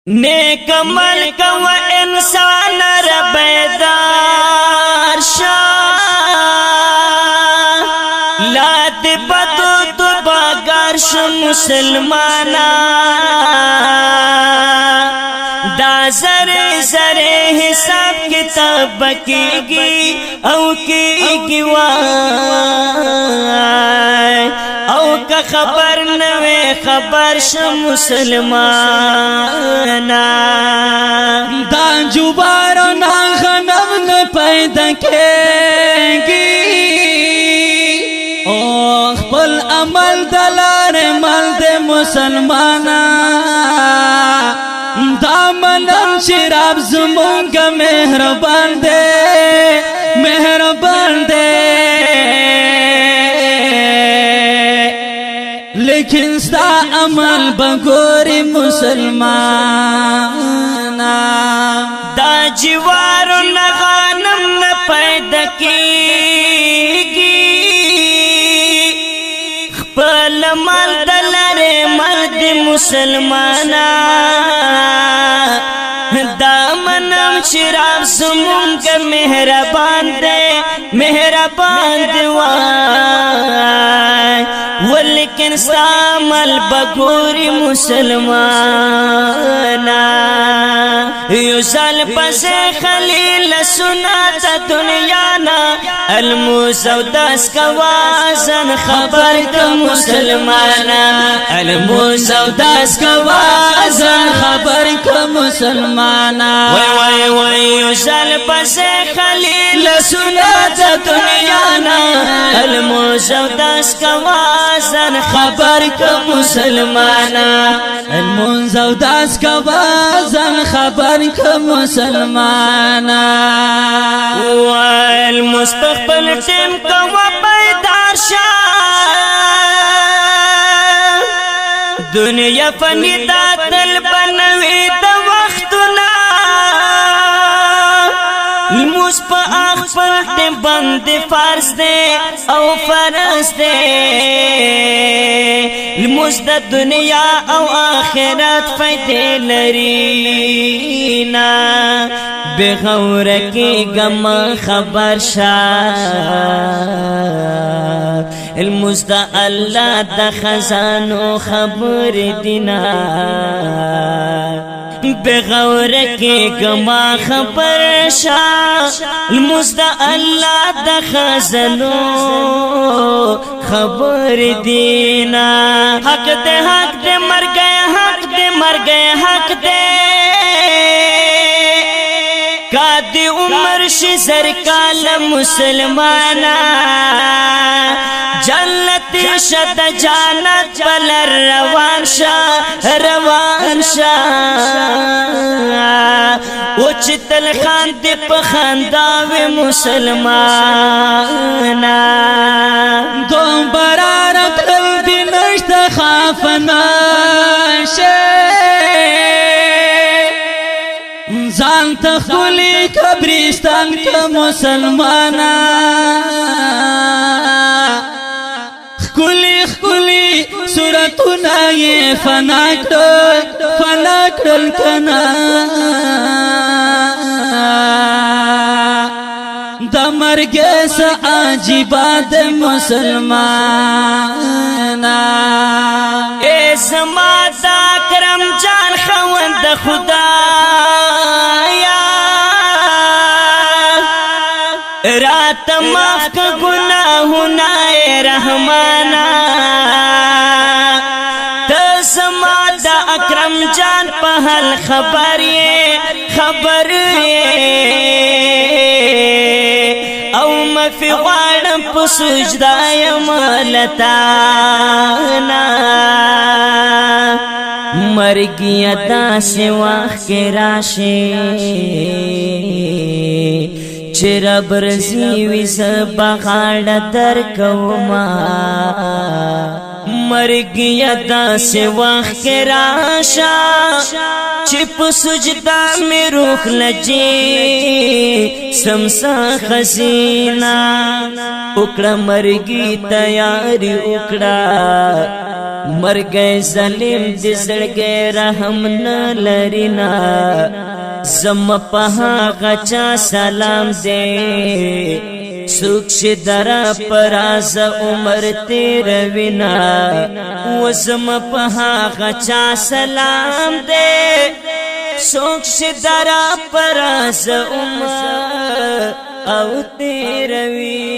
نیک عمل کو انسان ربیدار شا لاد بدو تو باگر شو مسلمانا دا زره زره حساب کتاب کیگی او کیگی وای او کا خبر نوے خبر شو مسلمانا دا جوبارو نا غنم نه پیدا کېږي او خپل عمل دلار مل د مسلمانا دا منم چې رب زمونږ مهربان دی مهربان دی لیکن ستا عمل بگوری مسلمانا دا جوارو نغانم نپیدا کیگی خپل مال دلر مرد مسلمانا دا منم شراب زمونږ مهربان دی مهربان دی وای ولیکن سامل بگوری مسلمانا یوزال پس خلیل سنات دنیانا الموسو دس کوازن خبر کا مسلمانا الموسو دس کوازن خبر کا مسلمانا وی یوزال پس خلیل سنات دنیانا الموسو دس کوازن خبر کا مسلمانا المنزو داس کوازن خبر کا مسلمانا والمستقبل ټیم کوا بیدار شا دنیا فانی دا تل بنوي د وختنا لموس په خپل ټیم باندې فرض دی او فرض دی لموس د دنیا او آخرت فائدې لري نا بغور کی غم خبر شاه المزد الله د خزانو خبر دینا بغور کی غم خبر شاه المزد الله د خزانو خبر دینا حق دے مر گئے حق دے مر گئے حق دے قادی عمر شی زرکال مسلمانا جنت شد جانت بلر روان شا وچتل خان دی پخانداوی مسلمانا دوم برارت قلبی نشت خافنا زان تخولی کبرستان کا مسلمانا خکولی صورتنا یہ فنا کرل کنا دا مرگ سا عجیبات مسلمانا اے زمان دا کرم جان خوند خدا رات معاف کا گناہنا اے رحمانا تسما دا اکرم جان پہل خبر او مفی غارم پا سجدہ ملتانا مرگی ادا سے واخ کے راشے چرا برزی ویس بغاڑا در کوما مرگی ادا سے واخ کے راشا چپ سجدہ میں روخ لجے سمسا خزینہ اکڑا مرگی تیاری اکڑا مرګ ظالم دې زړګي رحم نه لرینا زم په هغه چا سلام دې سوک ش درا پراز عمر تیر وینا وزم په هغه چا سلام دې سوک ش درا پراز عمر او تیر وینا